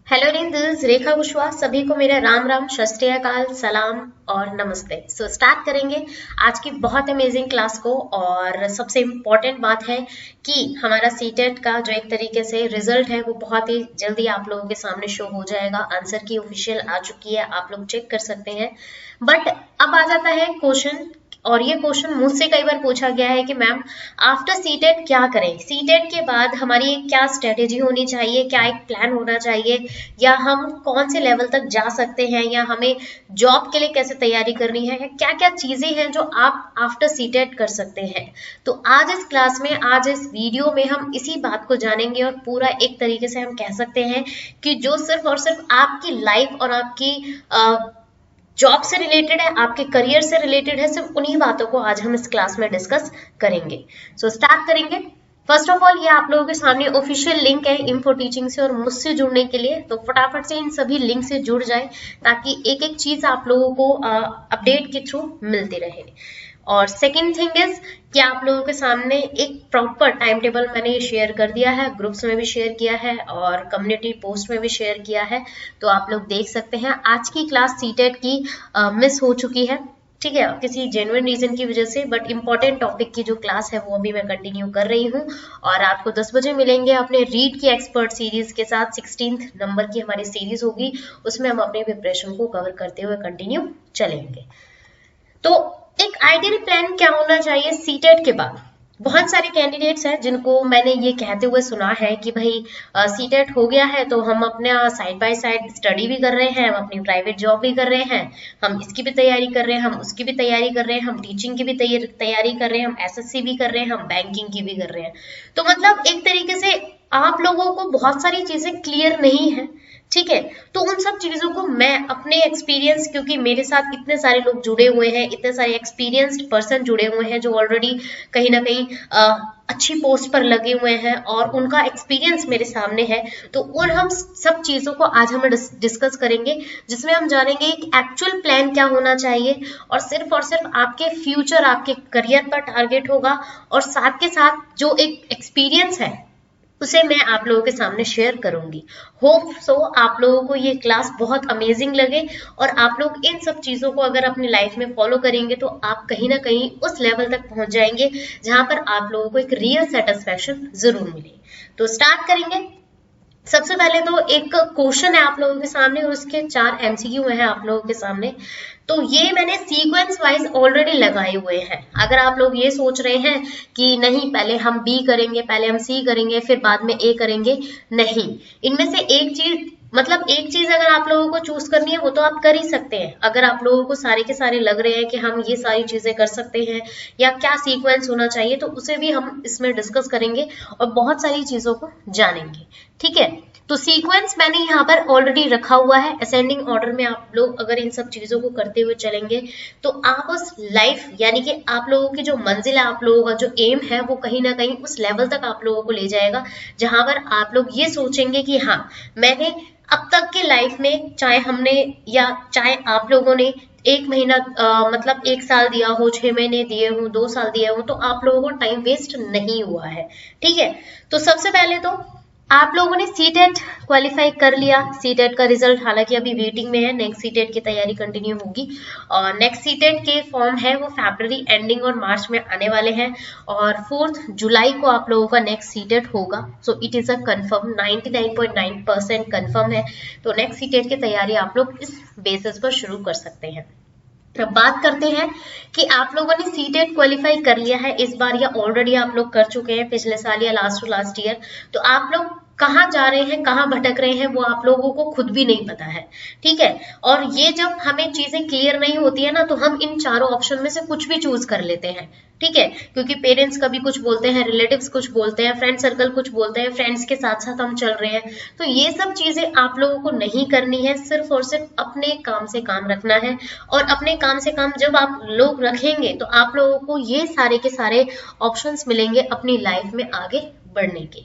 Hello this रेखा कुशवाहा। सभी को मेरा राम राम, सत श्री अकाल, सलाम और नमस्ते। स्टार्ट करेंगे आज की बहुत अमेजिंग क्लास को। और सबसे इम्पोर्टेंट बात है कि हमारा सीटेट का जो एक तरीके से रिजल्ट है वो बहुत ही जल्दी आप लोगों के सामने शो हो जाएगा। आंसर की ऑफिशियल आ चुकी है, आप लोग चेक कर सकते हैं। बट अब आ जाता है क्वेश्चन, और ये क्वेश्चन मुझसे कई बार पूछा गया है कि मैम आफ्टर सीटेट क्या करें, सीटेट के बाद हमारी क्या स्ट्रेटेजी होनी चाहिए, क्या एक प्लान होना चाहिए, या हम कौन से लेवल तक जा सकते हैं, या हमें जॉब के लिए कैसे तैयारी करनी है, या क्या क्या चीजें हैं जो आप आफ्टर सीटेट कर सकते हैं। तो आज इस क्लास में, आज इस वीडियो में हम इसी बात को जानेंगे और पूरा एक तरीके से हम कह सकते हैं कि जो सिर्फ और सिर्फ आपकी लाइफ और आपकी जॉब से रिलेटेड है, आपके करियर से रिलेटेड है, सिर्फ उन्हीं बातों को आज हम इस क्लास में डिस्कस करेंगे। स्टार्ट करेंगे। फर्स्ट ऑफ ऑल, ये आप लोगों के सामने ऑफिशियल लिंक है इन्फो टीचिंग से और मुझसे जुड़ने के लिए, तो फटाफट से इन सभी लिंक से जुड़ जाए ताकि एक एक चीज आप लोगों को अपडेट के थ्रू मिलती रहे। और सेकेंड थिंग इज कि आप लोगों के सामने एक प्रॉपर टाइम टेबल मैंने शेयर कर दिया है, ग्रुप्स में भी शेयर किया है और कम्युनिटी पोस्ट में भी शेयर किया है, तो आप लोग देख सकते हैं। आज की क्लास सीटेट की मिस हो चुकी है, ठीक है, किसी जेन्युइन रीजन की वजह से, बट इंपॉर्टेंट टॉपिक की जो क्लास है वो अभी मैं कंटिन्यू कर रही हूँ। और आपको 10 बजे मिलेंगे अपने रीड की एक्सपर्ट सीरीज के साथ। 16th नंबर की हमारी सीरीज होगी, उसमें हम अपने प्रिपरेशन को कवर करते हुए कंटिन्यू चलेंगे। तो एक आइडियल प्लान क्या होना चाहिए सीटेट के बाद? बहुत सारे कैंडिडेट्स हैं जिनको मैंने ये कहते हुए सुना है कि भाई सीटेट हो गया है तो हम अपना साइड बाय साइड स्टडी भी कर रहे हैं, हम अपनी प्राइवेट जॉब भी कर रहे हैं, हम इसकी भी तैयारी कर रहे हैं, हम उसकी भी तैयारी कर रहे हैं, हम टीचिंग की भी तैयारी कर रहे हैं, हम एसएससी भी कर रहे हैं, हम बैंकिंग की भी कर रहे हैं। तो मतलब एक तरीके से आप लोगों को बहुत सारी चीजें क्लियर नहीं है, ठीक है। तो उन सब चीजों को मैं अपने एक्सपीरियंस, क्योंकि मेरे साथ इतने सारे लोग जुड़े हुए हैं, इतने सारे एक्सपीरियंस्ड पर्सन जुड़े हुए हैं जो ऑलरेडी कहीं ना कहीं अच्छी पोस्ट पर लगे हुए हैं और उनका एक्सपीरियंस मेरे सामने है, तो उन हम सब चीजों को आज हम डिस्कस करेंगे, जिसमें हम जानेंगे एक एक्चुअल प्लान क्या होना चाहिए और सिर्फ आपके फ्यूचर, आपके करियर पर टारगेट होगा, और साथ के साथ जो एक एक्सपीरियंस है उसे मैं आप लोगों के सामने शेयर करूंगी। होप सो आप लोगों को ये क्लास बहुत अमेजिंग लगे और आप लोग इन सब चीजों को अगर अपनी लाइफ में फॉलो करेंगे तो आप कहीं ना कहीं उस लेवल तक पहुंच जाएंगे जहां पर आप लोगों को एक रियल सेटिस्फैक्शन जरूर मिले। तो स्टार्ट करेंगे। सबसे पहले तो एक क्वेश्चन है आप लोगों के सामने और उसके 4 एमसीक्यू हैं आप लोगों के सामने। तो ये मैंने सीक्वेंस वाइज ऑलरेडी लगाए हुए हैं। अगर आप लोग ये सोच रहे हैं कि नहीं पहले हम बी करेंगे, पहले हम सी करेंगे, फिर बाद में ए करेंगे, नहीं, इनमें से एक चीज, मतलब एक चीज अगर आप लोगों को चूज करनी है वो तो आप कर ही सकते हैं। अगर आप लोगों को सारे के सारे लग रहे हैं कि हम ये सारी चीजें कर सकते हैं या क्या सीक्वेंस होना चाहिए, तो उसे भी हम इसमें डिस्कस करेंगे और बहुत सारी चीजों को जानेंगे, ठीक है। तो सीक्वेंस मैंने यहाँ पर ऑलरेडी रखा हुआ है, असेंडिंग ऑर्डर में आप लोग अगर इन सब चीजों को करते हुए चलेंगे तो आप उस लाइफ, यानी कि आप लोगों की जो मंजिल है, आप लोगों का जो एम है, वो कहीं ना कहीं उस लेवल तक आप लोगों को ले जाएगा जहां पर आप लोग ये सोचेंगे कि हाँ, मैंने अब तक की लाइफ में, चाहे हमने या चाहे आप लोगों ने 1 महीना मतलब 1 साल दिया हो, 6 महीने दिए हो, 2 साल दिए हो, तो आप लोगों को टाइम वेस्ट नहीं हुआ है, ठीक है। तो सबसे पहले तो आप लोगों ने सीटेट क्वालिफाई कर लिया। सीटेट का रिजल्ट हालांकि अभी वेटिंग में है, नेक्स्ट सीटेट की तैयारी कंटिन्यू होगी और नेक्स्ट सीटेट के फॉर्म है वो फरवरी एंडिंग और मार्च में आने वाले हैं और 4 जुलाई को आप लोगों का नेक्स्ट सीटेट होगा। So it is a confirm, 99.9% confirm है। तो नेक्स्ट सीटेट की तैयारी आप लोग इस बेसिस पर शुरू कर सकते हैं। अब बात करते हैं कि आप लोगों ने सीटेट क्वालिफाई कर लिया है इस बार या ऑलरेडी आप लोग कर चुके हैं पिछले साल या लास्ट ईयर, तो आप लोग कहाँ जा रहे हैं, कहाँ भटक रहे हैं, वो आप लोगों को खुद भी नहीं पता है, ठीक है। और ये जब हमें चीजें क्लियर नहीं होती है ना, तो हम इन चारों ऑप्शन में से कुछ भी चूज कर लेते हैं, ठीक है, क्योंकि पेरेंट्स कभी कुछ बोलते हैं, रिलेटिव्स कुछ बोलते हैं, फ्रेंड सर्कल कुछ बोलते हैं, फ्रेंड्स के साथ साथ हम चल रहे हैं। तो ये सब चीजें आप लोगों को नहीं करनी है, सिर्फ और सिर्फ अपने काम से काम रखना है। और अपने काम से काम जब आप लोग रखेंगे तो आप लोगों को ये सारे के सारे ऑप्शंस मिलेंगे अपनी लाइफ में आगे बढ़ने के।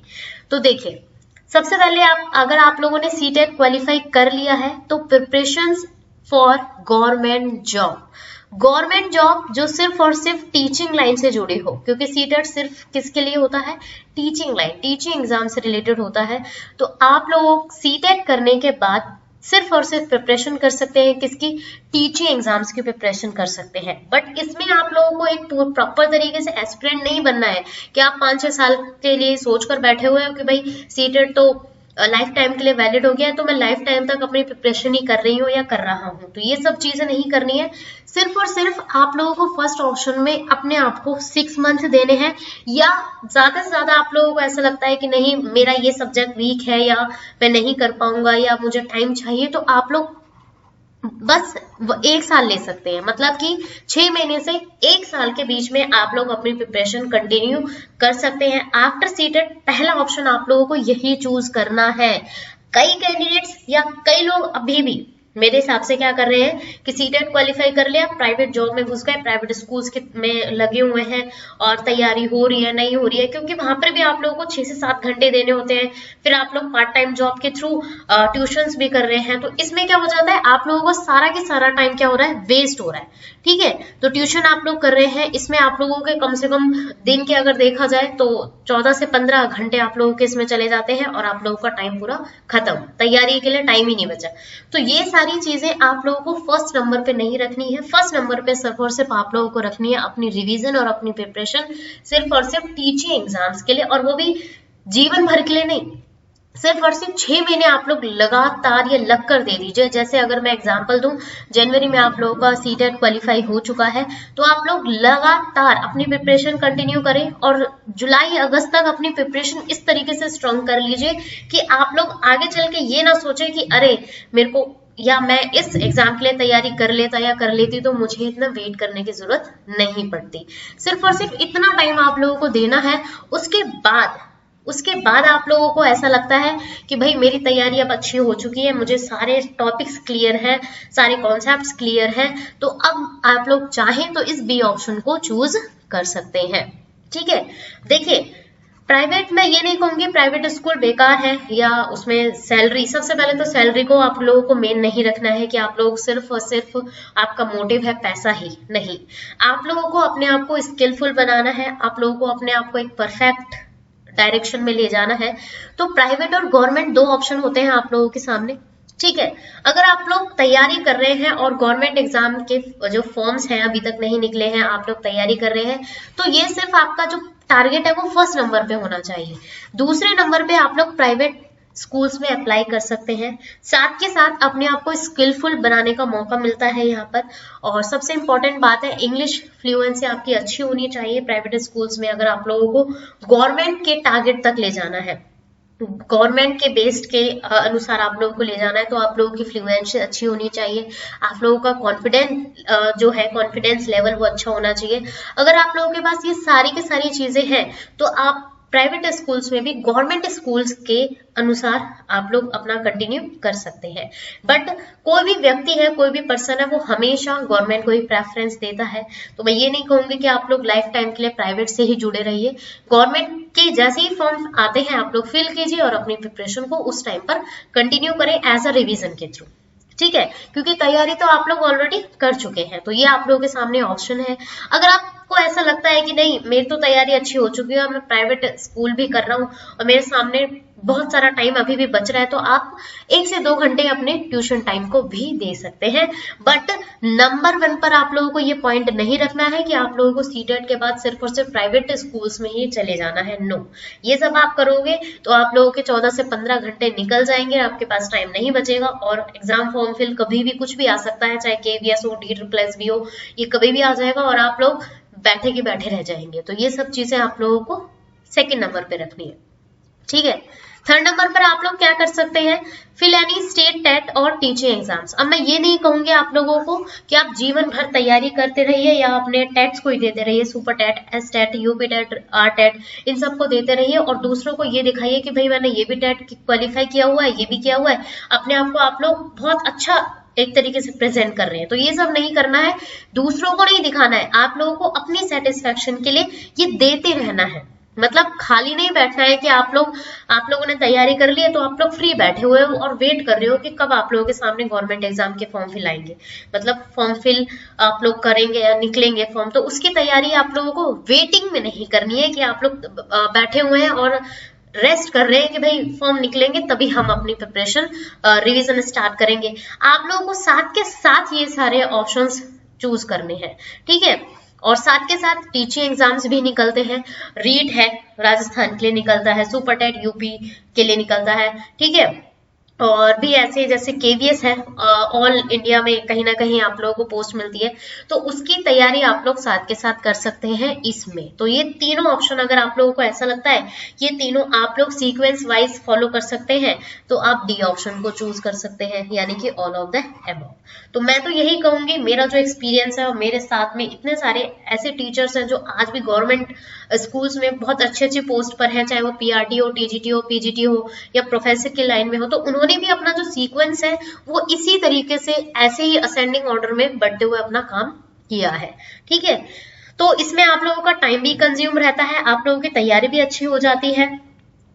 तो देखिए, सबसे पहले अगर आप लोगों ने सीटेट क्वालिफाई कर लिया है तो preparations for government job, government job जो सिर्फ और सिर्फ टीचिंग लाइन से जुड़ी हो, क्योंकि सीटेट सिर्फ किसके लिए होता है, टीचिंग लाइन, टीचिंग एग्जाम से रिलेटेड होता है। तो आप लोग सीटेट करने के बाद सिर्फ और सिर्फ प्रिपरेशन कर सकते हैं किसकी, टीचिंग एग्जाम्स की प्रिपरेशन कर सकते हैं। बट इसमें आप लोगों को एक प्रॉपर तरीके से एस्पिरेंट नहीं बनना है कि आप 5-6 साल के लिए सोचकर बैठे हुए हो कि भाई सीटेट तो लाइफ टाइम के लिए वैलिड हो गया है तो मैं लाइफ टाइम तक अपनी प्रिपरेशन ही कर रही हूँ या कर रहा हूँ। तो ये सब चीजें नहीं करनी है। सिर्फ और सिर्फ आप लोगों को फर्स्ट ऑप्शन में अपने आप को 6 मंथ देने हैं, या ज्यादा से ज्यादा आप लोगों को ऐसा लगता है कि नहीं मेरा ये सब्जेक्ट वीक है या मैं नहीं कर पाऊंगा या मुझे टाइम चाहिए, तो आप लोग बस 1 साल ले सकते हैं। मतलब कि 6 महीने से 1 साल के बीच में आप लोग अपनी प्रिपरेशन कंटिन्यू कर सकते हैं। आफ्टर सीटेट पहला ऑप्शन आप लोगों को यही चूज करना है। कई कैंडिडेट्स या कई लोग अभी भी मेरे हिसाब से क्या कर रहे हैं कि सीटेट क्वालिफाई कर लिया, प्राइवेट जॉब में घुस गए, प्राइवेट स्कूल्स में लगे हुए हैं और तैयारी हो रही है नहीं हो रही है, क्योंकि वहां पर भी आप लोगों को 6 से 7 घंटे देने होते हैं। फिर आप लोग पार्ट टाइम जॉब के थ्रू ट्यूशंस भी कर रहे हैं, तो इसमें क्या हो जाता है आप लोगों को सारा के सारा टाइम क्या हो रहा है, वेस्ट हो रहा है। ठीक है, तो ट्यूशन आप लोग कर रहे हैं, इसमें आप लोगों के कम से कम दिन के अगर देखा जाए तो 14 से 15 घंटे आप लोगों के इसमें चले जाते हैं और आप लोगों का टाइम पूरा खत्म, तैयारी के लिए टाइम ही नहीं बचा। तो ये सारी चीजें आप लोगों को फर्स्ट नंबर पे नहीं रखनी है। फर्स्ट नंबर पे सिर्फ और सिर्फ आप लोगों को रखनी है अपनी रिवीजन और अपनी प्रिपरेशन, सिर्फ और सिर्फ टीचिंग एग्जाम्स के लिए, और वो भी जीवन भर के लिए नहीं, सिर्फ और सिर्फ 6 महीने आप लोग लगातार ये लग कर दे दीजिए। जैसे अगर मैं एग्जांपल दूं, जनवरी में आप लोगों का सीटेट क्वालिफाई हो चुका है, तो आप लोग लगातार अपनी प्रिपरेशन कंटिन्यू करें और जुलाई अगस्त तक अपनी प्रिपरेशन इस तरीके से स्ट्रॉन्ग कर लीजिए कि आप लोग आगे चल के ये ना सोचे कि अरे मेरे को या मैं इस एग्जाम के लिए तैयारी कर लेता या कर लेती तो मुझे इतना वेट करने की जरूरत नहीं पड़ती। सिर्फ और सिर्फ इतना टाइम आप लोगों को देना है। उसके बाद आप लोगों को ऐसा लगता है कि भाई मेरी तैयारी अब अच्छी हो चुकी है, मुझे सारे टॉपिक्स क्लियर है, सारे कॉन्सेप्ट्स क्लियर है, तो अब आप लोग चाहें तो इस बी ऑप्शन को चूज कर सकते हैं। ठीक है, देखिए प्राइवेट में ये नहीं कहूंगी प्राइवेट स्कूल बेकार है या उसमें सैलरी, सबसे पहले तो सैलरी को आप लोगों को मेन नहीं रखना है कि आप लोग सिर्फ और सिर्फ आपका मोटिव है पैसा ही नहीं। आप लोगों को अपने आप को स्किलफुल बनाना है, आप लोगों को अपने आप को एक परफेक्ट डायरेक्शन में ले जाना है। तो प्राइवेट और गवर्नमेंट 2 ऑप्शन होते हैं आप लोगों के सामने। ठीक है, अगर आप लोग तैयारी कर रहे हैं और गवर्नमेंट एग्जाम के जो फॉर्म्स हैं अभी तक नहीं निकले हैं, आप लोग तैयारी कर रहे हैं, तो ये सिर्फ आपका जो टारगेट है वो फर्स्ट नंबर पे होना चाहिए। दूसरे नंबर पे आप लोग प्राइवेट स्कूल्स में अप्लाई कर सकते हैं, साथ के साथ अपने आप को स्किलफुल बनाने का मौका मिलता है यहाँ पर। और सबसे इंपॉर्टेंट बात है इंग्लिश फ्लुएंसी आपकी अच्छी होनी चाहिए प्राइवेट स्कूल्स में, अगर आप लोगों को गवर्नमेंट के टारगेट तक ले जाना है, गवर्नमेंट के बेस्ड के अनुसार आप लोगों को ले जाना है, तो आप लोगों की फ्लुएंसी अच्छी होनी चाहिए, आप लोगों का कॉन्फिडेंस जो है कॉन्फिडेंस लेवल वो अच्छा होना चाहिए। अगर आप लोगों के पास ये सारी की सारी चीजें हैं तो आप प्राइवेट स्कूल्स में भी गवर्नमेंट स्कूल्स के अनुसार आप लोग अपना कंटिन्यू कर सकते हैं। बट कोई भी व्यक्ति है, कोई भी पर्सन है, वो हमेशा गवर्नमेंट को ही प्रेफरेंस देता है। तो मैं ये नहीं कहूंगी कि आप लोग लाइफ टाइम के लिए प्राइवेट से ही जुड़े रहिए, गवर्नमेंट के जैसे ही फॉर्म आते हैं आप लोग फिल कीजिए और अपनी प्रिपरेशन को उस टाइम पर कंटिन्यू करें एज अ रिविजन के थ्रू। ठीक है, क्योंकि तैयारी तो आप लोग ऑलरेडी कर चुके हैं, तो ये आप लोगों के सामने ऑप्शन है। अगर आपको ऐसा लगता है कि नहीं मेरी तो तैयारी अच्छी हो चुकी है और मैं प्राइवेट स्कूल भी कर रहा हूँ और मेरे सामने बहुत सारा टाइम अभी भी बच रहा है, तो आप 1 से 2 घंटे अपने ट्यूशन टाइम को भी दे सकते हैं। बट नंबर 1 पर आप लोगों को ये पॉइंट नहीं रखना है कि आप लोगों को सीटेट के बाद सिर्फ और सिर्फ प्राइवेट स्कूल्स में ही चले जाना है। नो, ये सब आप करोगे तो आप लोगों के 14 से 15 घंटे निकल जाएंगे, आपके पास टाइम नहीं बचेगा और एग्जाम फॉर्म फिल कभी भी कुछ भी आ सकता है, चाहे KVS हो, DSS हो, ये कभी भी आ जाएगा और आप लोग बैठे के बैठे रह जाएंगे। तो ये सब चीजें आप लोगों को सेकंड नंबर पे रखनी है। ठीक है, थर्ड नंबर पर आप लोग क्या कर सकते हैं, फिल एनी स्टेट टेट और टीचिंग एग्जाम्स। अब मैं ये नहीं कहूंगी आप लोगों को कि आप जीवन भर तैयारी करते रहिए या अपने टेट्स को ही देते रहिए, super TET, S TET, UP TET, R TET, इन सबको देते रहिए और दूसरों को ये दिखाइए कि भाई मैंने ये भी टेट क्वालिफाई किया हुआ है, ये भी किया हुआ है। अपने आप को आप लोग बहुत अच्छा एक तरीके से प्रेजेंट कर रहे हैं, तो ये सब नहीं करना है, दूसरों को नहीं दिखाना है, आप लोगों को अपनी सेटिस्फेक्शन के लिए ये देते रहना है। मतलब खाली नहीं बैठना है कि आप लोगों ने तैयारी कर ली है तो आप लोग फ्री बैठे हुए हो और वेट कर रहे हो कि कब आप लोगों के सामने गवर्नमेंट एग्जाम के फॉर्म फिल आएंगे, मतलब फॉर्म फिल आप लोग करेंगे या निकलेंगे फॉर्म, तो उसकी तैयारी आप लोगों को वेटिंग में नहीं करनी है कि आप लोग बैठे हुए हैं और रेस्ट कर रहे हैं कि भाई फॉर्म निकलेंगे तभी हम अपनी प्रिपरेशन रिवीजन स्टार्ट करेंगे। आप लोगों को साथ के साथ ये सारे ऑप्शंस चूज करने हैं, ठीक है। और साथ के साथ टीचिंग एग्जाम्स भी निकलते हैं, रीट है राजस्थान के लिए निकलता है, सुपर टेट यूपी के लिए निकलता है, ठीक है। और भी ऐसे जैसे केवीएस है, ऑल इंडिया में कहीं ना कहीं आप लोगों को पोस्ट मिलती है, तो उसकी तैयारी आप लोग साथ के साथ कर सकते हैं इसमें। तो ये तीनों ऑप्शन अगर आप लोगों को ऐसा लगता है ये तीनों आप लोग सीक्वेंस वाइज फॉलो कर सकते हैं तो आप डी ऑप्शन को चूज कर सकते हैं, यानी कि ऑल ऑफ द अबव। तो मैं तो यही कहूंगी, मेरा जो एक्सपीरियंस है और मेरे साथ में इतने सारे ऐसे टीचर्स हैं जो आज भी गवर्नमेंट स्कूल्स में बहुत अच्छे अच्छे पोस्ट पर हैं, चाहे वो पीआरटी हो, टीजीटी हो, पीजीटी हो या प्रोफेसर की लाइन में हो, तो उन्होंने भी अपना जो सीक्वेंस है वो इसी तरीके से ऐसे ही असेंडिंग ऑर्डर में बढ़ते हुए अपना काम किया है, ठीक है। तो इसमें आप लोगों का टाइम भी कंज्यूम रहता है, आप लोगों की तैयारी भी अच्छी हो जाती है,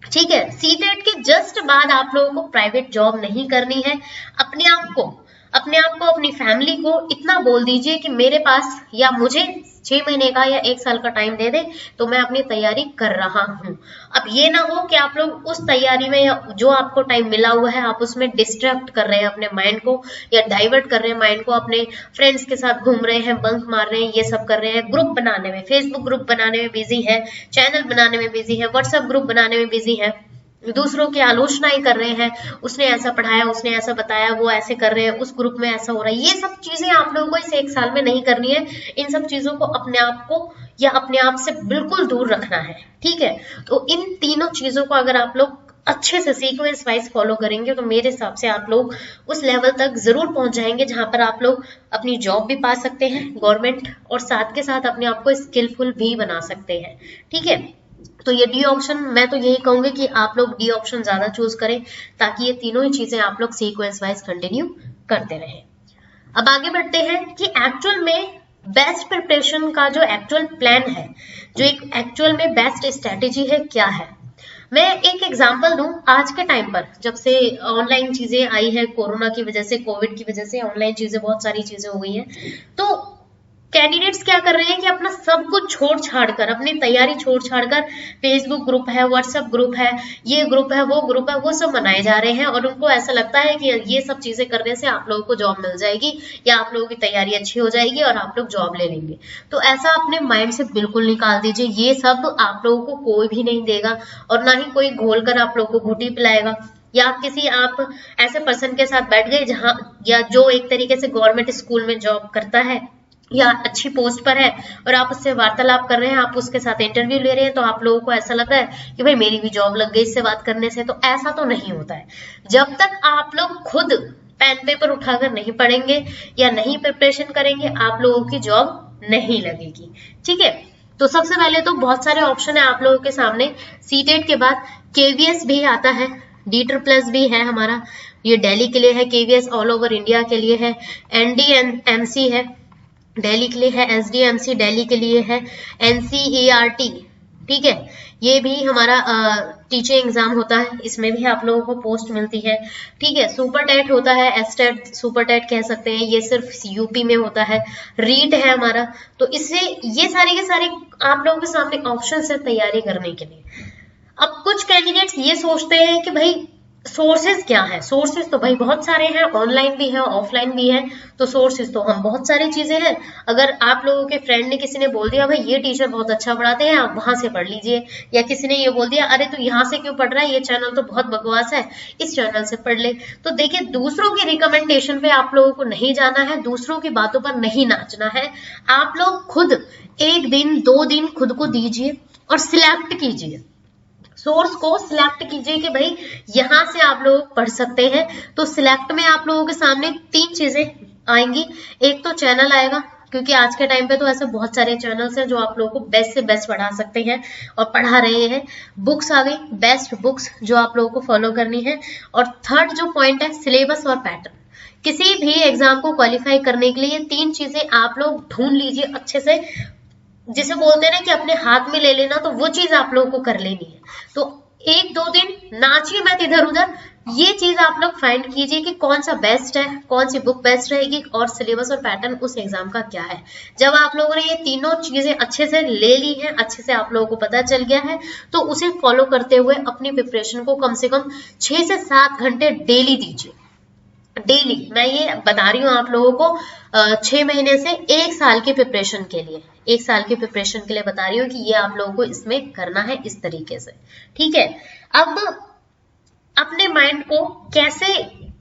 ठीक है। सीटेट के जस्ट बाद आप लोगों को प्राइवेट जॉब नहीं करनी है। अपने आप को अपनी फैमिली को इतना बोल दीजिए कि मेरे पास या मुझे 6 महीने का या 1 साल का टाइम दे दे तो मैं अपनी तैयारी कर रहा हूं। अब ये ना हो कि आप लोग उस तैयारी में या जो आपको टाइम मिला हुआ है आप उसमें डिस्ट्रैक्ट कर रहे हैं अपने माइंड को या डाइवर्ट कर रहे हैं माइंड को, अपने फ्रेंड्स के साथ घूम रहे हैं, बंक मार रहे हैं, ये सब कर रहे हैं, ग्रुप बनाने में, फेसबुक ग्रुप बनाने में बिजी है, चैनल बनाने में बिजी है, व्हाट्सएप ग्रुप बनाने में बिजी है, दूसरों की आलोचना ही कर रहे हैं, उसने ऐसा पढ़ाया, उसने ऐसा बताया, वो ऐसे कर रहे हैं, उस ग्रुप में ऐसा हो रहा है। ये सब चीजें आप लोगों को इस 1 साल में नहीं करनी है। इन सब चीजों को अपने आप को या अपने आप से बिल्कुल दूर रखना है, ठीक है। तो इन तीनों चीजों को अगर आप लोग अच्छे से सीक्वेंस वाइज फॉलो करेंगे तो मेरे हिसाब से आप लोग उस लेवल तक जरूर पहुंच जाएंगे जहां पर आप लोग अपनी जॉब भी पा सकते हैं गवर्नमेंट और साथ के साथ अपने आप को स्किलफुल भी बना सकते हैं, ठीक है। तो ये डी ऑप्शन, मैं तो यही कहूंगी कि आप लोग डी ऑप्शन ज्यादा चूज करें ताकि ये तीनों ही चीजें आप लोग सीक्वेंस वाइज कंटिन्यू करते रहें। अब आगे बढ़ते हैं कि एक्चुअल में बेस्ट प्रिपरेशन का जो एक्चुअल प्लान है, जो एक एक्चुअल में बेस्ट स्ट्रेटेजी है, क्या है। मैं एक एग्जांपल दूं, आज के टाइम पर जब से ऑनलाइन चीजें आई है, कोरोना की वजह से, कोविड की वजह से ऑनलाइन चीजें, बहुत सारी चीजें हो गई हैं, तो कैंडिडेट्स क्या कर रहे हैं कि अपना सब कुछ छोड़ छाड़ कर, अपनी तैयारी छोड़ छाड़ कर, फेसबुक ग्रुप है, व्हाट्सएप ग्रुप है, ये ग्रुप है, वो सब बनाए जा रहे हैं और उनको ऐसा लगता है कि ये सब चीजें करने से आप लोगों को जॉब मिल जाएगी या आप लोगों की तैयारी अच्छी हो जाएगी और आप लोग जॉब ले लेंगे। तो ऐसा अपने माइंड से बिल्कुल निकाल दीजिए, ये सब आप लोगों को कोई भी नहीं देगा और ना ही कोई घोल कर आप लोगों को घुटी पिलाएगा या किसी आप ऐसे पर्सन के साथ बैठ गए जहां या जो एक तरीके से गवर्नमेंट स्कूल में जॉब करता है या अच्छी पोस्ट पर है और आप उससे वार्तालाप कर रहे हैं, आप उसके साथ इंटरव्यू ले रहे हैं, तो आप लोगों को ऐसा लग रहा है कि भाई मेरी भी जॉब लग गई इससे बात करने से। तो ऐसा तो नहीं होता है। जब तक आप लोग खुद पेन पेपर उठाकर नहीं पढ़ेंगे या नहीं प्रिपरेशन करेंगे आप लोगों की जॉब नहीं लगेगी, ठीक है। तो सबसे पहले तो बहुत सारे ऑप्शन है आप लोगों के सामने। सीटेट के बाद केवीएस भी आता है, डीटर प्लस भी है हमारा, ये दिल्ली के लिए है, केवीएस ऑल ओवर इंडिया के लिए है, एनडीएमसी है दिल्ली के लिए है, एसडीएमसी दिल्ली के लिए है, एनसीईआरटी, ठीक है, ये भी हमारा टीचिंग एग्जाम होता है, इसमें भी आप लोगों को पोस्ट मिलती है, ठीक है। सुपर टेट होता है, एस्टेट सुपर टेट कह सकते हैं, ये सिर्फ यूपी में होता है। रीट है हमारा, तो इससे ये सारे के सारे आप लोगों के सामने ऑप्शन है तैयारी करने के लिए। अब कुछ कैंडिडेट्स ये सोचते हैं कि भाई सोर्सेज क्या है, सोर्सेज तो भाई बहुत सारे हैं, ऑनलाइन भी है, ऑफलाइन भी है, तो सोर्सेज तो हम बहुत सारी चीजें हैं। अगर आप लोगों के फ्रेंड ने किसी ने बोल दिया भाई ये टीचर बहुत अच्छा पढ़ाते हैं आप वहां से पढ़ लीजिए, या किसी ने ये बोल दिया अरे तू यहाँ से क्यों पढ़ रहा है, ये चैनल तो बहुत बकवास है, इस चैनल से पढ़ ले। तो देखिए दूसरों की रिकमेंडेशन पे आप लोगों को नहीं जाना है, दूसरों की बातों पर नहीं नाचना है। आप लोग खुद 1 दिन 2 दिन खुद को दीजिए और सिलेक्ट कीजिए, सोर्स को सिलेक्ट कीजिए कि भाई यहां से आप लोग पढ़ सकते हैं। तो सिलेक्ट में आप लोगों के सामने 3 चीजें आएंगी। एक तो चैनल आएगा, क्योंकि आज के टाइम पे तो ऐसे बहुत सारे चैनल्स हैं जो आप लोगों को बेस्ट से बेस्ट पढ़ा सकते हैं और पढ़ा रहे हैं। बुक्स आ गई, बेस्ट बुक्स जो आप लोगों को फॉलो करनी है। और थर्ड जो पॉइंट है सिलेबस और पैटर्न। किसी भी एग्जाम को क्वालिफाई करने के लिए 3 चीजें आप लोग ढूंढ लीजिए अच्छे से, जिसे बोलते हैं ना कि अपने हाथ में ले लेना, तो वो चीज आप लोगों को कर लेनी है। तो एक दो दिन नाचिए मत इधर उधर, ये चीज आप लोग फाइंड कीजिए कि कौन सा बेस्ट है, कौन सी बुक बेस्ट रहेगी और सिलेबस और पैटर्न उस एग्जाम का क्या है। जब आप लोगों ने ये तीनों चीजें अच्छे से ले ली हैं, अच्छे से आप लोगों को पता चल गया है, तो उसे फॉलो करते हुए अपनी प्रिपरेशन को कम से कम 6 से 7 घंटे डेली दीजिए। डेली, मैं ये बता रही हूँ आप लोगों को 6 महीने से 1 साल की प्रिपरेशन के लिए, 1 साल की प्रिपरेशन के लिए बता रही हूँ कि ये आप लोगों को इसमें करना है इस तरीके से। ठीक है, अब अपने माइंड को कैसे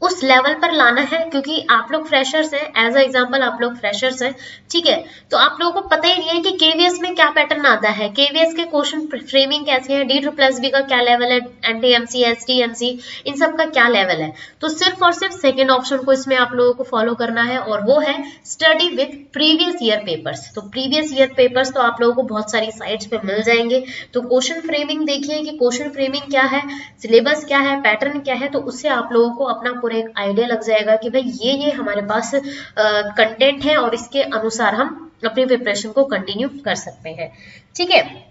उस लेवल पर लाना है, क्योंकि आप लोग फ्रेशर्स हैं, एज अ एग्जांपल आप लोग फ्रेशर्स हैं, ठीक है, तो आप लोगों को पता ही नहीं है कि केवीएस में क्या पैटर्न आता है, केवीएस के क्वेश्चन फ्रेमिंग कैसे है, D+B का क्या लेवल है, NTMC, STMC, इन सब का क्या लेवल है। तो सिर्फ और सिर्फ सेकेंड ऑप्शन को इसमें आप लोगों को फॉलो करना है, और वो है study with previous year papers. तो प्रीवियस ईयर पेपर्स तो आप लोगों को बहुत सारी साइट्स पे मिल जाएंगे। तो क्वेश्चन फ्रेमिंग देखिए कि क्वेश्चन फ्रेमिंग क्या है, सिलेबस क्या है, पैटर्न क्या है, तो उससे आप लोगों को अपना पूरा एक आइडिया लग जाएगा कि भाई ये हमारे पास कंटेंट है और इसके अनुसार हम अपनी प्रिपरेशन को कंटिन्यू कर सकते हैं। ठीक है,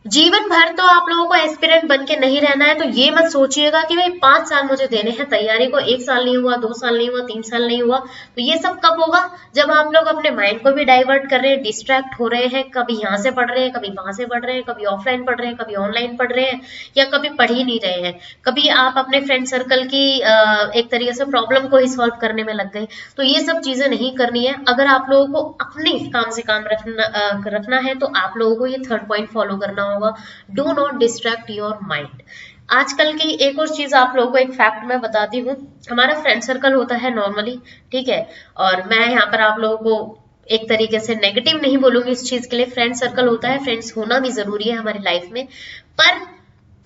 जीवन भर तो आप लोगों को एस्पिरेंट बन के नहीं रहना है। तो ये मत सोचिएगा कि भाई 5 साल मुझे देने हैं तैयारी को, 1 साल नहीं हुआ, 2 साल नहीं हुआ, 3 साल नहीं हुआ। तो ये सब कब होगा, जब आप लोग अपने माइंड को भी डाइवर्ट कर रहे हैं, डिस्ट्रैक्ट हो रहे हैं, कभी यहाँ से पढ़ रहे हैं, कभी वहां से पढ़ रहे हैं, कभी ऑफलाइन पढ़ रहे हैं, कभी ऑनलाइन पढ़ रहे हैं, या कभी पढ़ ही नहीं रहे हैं, कभी आप अपने फ्रेंड सर्कल की एक तरीके से प्रॉब्लम को ही सॉल्व करने में लग गए। तो ये सब चीजें नहीं करनी है। अगर आप लोगों को अपने काम से काम रखना है, तो आप लोगों को ये 3rd पॉइंट फॉलो करना होगा, do not distract your mind. आजकल की एक और चीज आप लोगों को एक फैक्ट मैं बताती हूँ, हमारा फ्रेंड सर्कल होता है नॉर्मली, ठीक है, और मैं यहाँ पर आप लोगों को एक तरीके से नेगेटिव नहीं बोलूंगी इस चीज के लिए, फ्रेंड सर्कल होता है, फ्रेंड्स होना भी जरूरी है हमारी लाइफ में, पर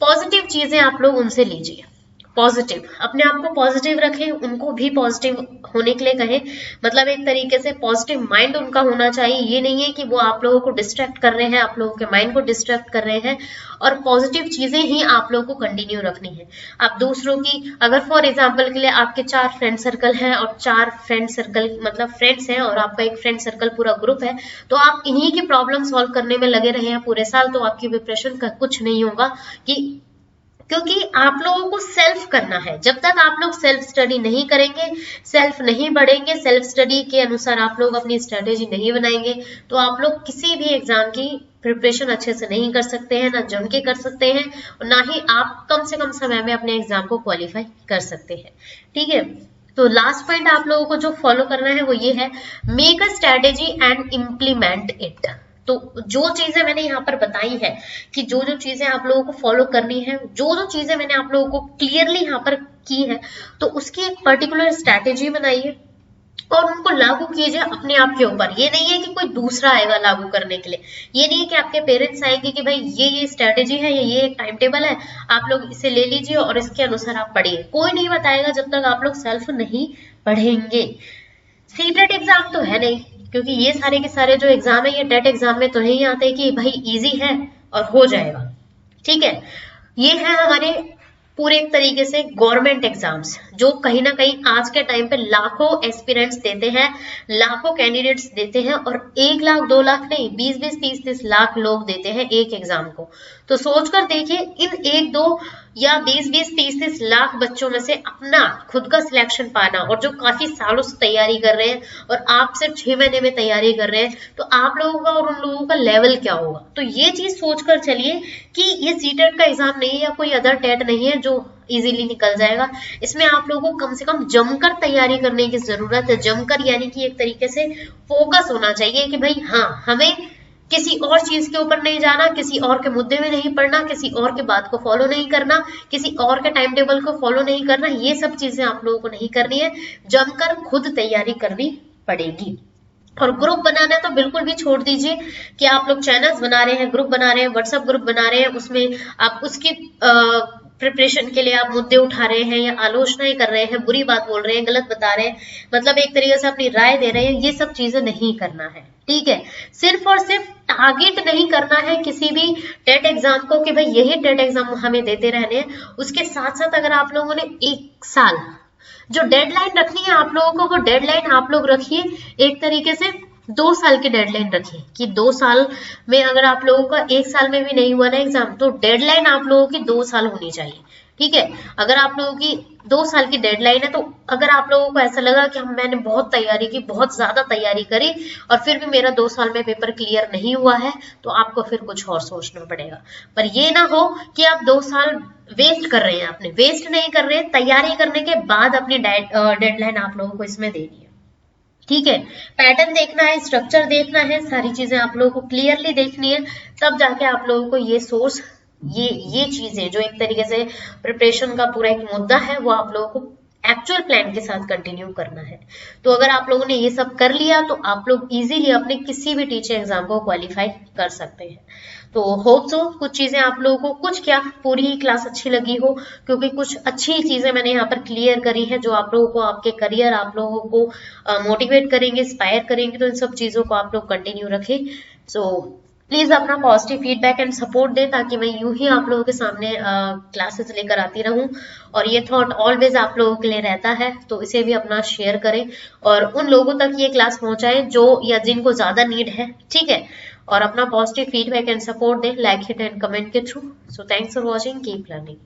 पॉजिटिव चीजें आप लोग उनसे लीजिए। पॉजिटिव, अपने आप को पॉजिटिव रखें, उनको भी पॉजिटिव होने के लिए कहें, मतलब एक तरीके से पॉजिटिव माइंड उनका होना चाहिए। ये नहीं है कि वो आप लोगों को डिस्ट्रैक्ट कर रहे हैं, आप लोगों के माइंड को डिस्ट्रैक्ट कर रहे हैं, और पॉजिटिव चीजें ही आप लोगों को कंटिन्यू रखनी है। आप दूसरों की, अगर फॉर एग्जाम्पल के लिए आपके 4 फ्रेंड सर्कल हैं और 4 फ्रेंड सर्कल मतलब फ्रेंड्स हैं, और आपका एक फ्रेंड सर्कल पूरा ग्रुप है, तो आप इन्हीं की प्रॉब्लम सॉल्व करने में लगे रहे हैं पूरे साल, तो आपकी प्रिपरेशन का कुछ नहीं होगा। क्योंकि आप लोगों को सेल्फ करना है। जब तक आप लोग सेल्फ स्टडी नहीं करेंगे, सेल्फ नहीं बढ़ेंगे, सेल्फ स्टडी के अनुसार आप लोग अपनी स्ट्रेटेजी नहीं बनाएंगे, तो आप लोग किसी भी एग्जाम की प्रिपरेशन अच्छे से नहीं कर सकते हैं, ना जम के कर सकते हैं, और ना ही आप कम से कम समय में अपने एग्जाम को क्वालिफाई कर सकते हैं। ठीक है, तो लास्ट पॉइंट आप लोगों को जो फॉलो करना है वो ये है, make a strategy and implement it. तो जो चीजें मैंने यहाँ पर बताई है कि जो जो चीजें आप लोगों को फॉलो करनी है, जो जो चीजें मैंने आप लोगों को क्लियरली यहाँ पर की है, तो उसकी एक पर्टिकुलर स्ट्रैटेजी बनाइए और उनको लागू कीजिए अपने आप के ऊपर। ये नहीं है कि कोई दूसरा आएगा लागू करने के लिए, ये नहीं है कि आपके पेरेंट्स आएंगे कि भाई ये स्ट्रैटेजी है, ये एक टाइम टेबल है, आप लोग इसे ले लीजिए और इसके अनुसार आप पढ़िए। कोई नहीं बताएगा जब तक आप लोग सेल्फ नहीं पढ़ेंगे। सीटेट एग्जाम तो है नहीं, क्योंकि ये सारे के सारे जो एग्जाम है ये टेट एग्जाम में तो नहीं आते कि भाई इजी है और हो जाएगा। ठीक है, ये है हमारे पूरे एक तरीके से गवर्नमेंट एग्जाम्स, जो कहीं ना कहीं आज के टाइम पे लाखों एस्पिरेंट्स देते हैं, लाखों कैंडिडेट्स देते हैं, और 1 लाख 2 लाख नहीं, 20-20, 30-30 लाख लोग देते हैं एक एग्जाम को। तो सोचकर देखिए, इन 1-2 या 20-20, 30-30 लाख बच्चों में से अपना खुद का सिलेक्शन पाना, और जो काफी सालों से तैयारी कर रहे हैं और आप सिर्फ 6 महीने में तैयारी कर रहे हैं, तो आप लोगों का और उन लोगों का लेवल क्या होगा। तो ये चीज सोचकर चलिए कि ये सीटेट का एग्जाम नहीं है या कोई अदर टेट नहीं है जो इजीली निकल जाएगा। इसमें आप लोगों को कम से कम जमकर तैयारी करने की जरूरत है। जमकर यानी कि एक तरीके से फोकस होना चाहिए कि भाई हाँ, हमें किसी और चीज के ऊपर नहीं जाना, किसी और के मुद्दे में नहीं पढ़ना, किसी और के बात को फॉलो नहीं करना, किसी और के टाइम टेबल को फॉलो नहीं करना। ये सब चीजें आप लोगों को नहीं करनी है, जमकर खुद तैयारी करनी पड़ेगी। और ग्रुप बनाना तो बिल्कुल भी छोड़ दीजिए कि आप लोग चैनल्स बना रहे हैं, ग्रुप बना रहे हैं, व्हाट्सएप ग्रुप बना रहे हैं, उसमें आप उसकी प्रिपरेशन के लिए आप मुद्दे उठा रहे हैं या आलोचनाएं कर रहे हैं, बुरी बात बोल रहे हैं, गलत बता रहे हैं, मतलब एक तरीके से अपनी राय दे रहे हैं। ये सब चीजें नहीं करना है। ठीक है, सिर्फ और सिर्फ टारगेट नहीं करना है किसी भी टेट एग्जाम को कि भाई यही टेट एग्जाम हमें देते रहने हैं। उसके साथ साथ अगर आप लोगों ने 1 साल जो डेडलाइन रखनी है आप लोगों को, वो डेडलाइन आप लोग रखिए एक तरीके से 2 साल की डेडलाइन रखिए कि 2 साल में अगर आप लोगों का 1 साल में भी नहीं हुआ ना एग्जाम, तो डेडलाइन आप लोगों की 2 साल होनी चाहिए। ठीक है, अगर आप लोगों की 2 साल की डेडलाइन है, तो अगर आप लोगों को ऐसा लगा कि मैंने बहुत तैयारी की, बहुत ज्यादा तैयारी करी और फिर भी मेरा 2 साल में पेपर क्लियर नहीं हुआ है, तो आपको फिर कुछ और सोचना पड़ेगा। पर ये ना हो कि आप 2 साल वेस्ट कर रहे हैं, अपने वेस्ट नहीं कर रहे हैं, तैयारी करने के बाद अपनी डेडलाइन आप लोगों को इसमें देनी है। ठीक है, पैटर्न देखना है, स्ट्रक्चर देखना है, सारी चीजें आप लोगों को क्लियरली देखनी है, तब जाके आप लोगों को ये सोर्स, ये चीजें जो एक तरीके से प्रिपरेशन का पूरा एक मुद्दा है, वो आप लोगों को एक्चुअल प्लान के साथ कंटिन्यू करना है। तो अगर आप लोगों ने ये सब कर लिया, तो आप लोग इजीली अपने किसी भी टीचर एग्जाम को क्वालिफाई कर सकते हैं। तो होप सो कुछ चीजें आप लोगों को, कुछ क्या पूरी ही क्लास अच्छी लगी हो, क्योंकि कुछ अच्छी चीजें मैंने यहाँ पर क्लियर करी है जो आप लोगों को आपके करियर, आप लोगों को मोटिवेट करेंगे, इंस्पायर करेंगे। तो इन सब चीजों को आप लोग कंटिन्यू रखें। सो प्लीज अपना पॉजिटिव फीडबैक एंड सपोर्ट दें, ताकि मैं यूं ही आप लोगों के सामने क्लासेस लेकर आती रहूं। और ये थॉट ऑलवेज आप लोगों के लिए रहता है, तो इसे भी अपना शेयर करें और उन लोगों तक ये क्लास पहुंचाएं जो या जिनको ज्यादा नीड है। ठीक है, और अपना पॉजिटिव फीडबैक एंड सपोर्ट दें, लाइक, हिट एंड कमेंट के through. So thanks for watching, keep learning.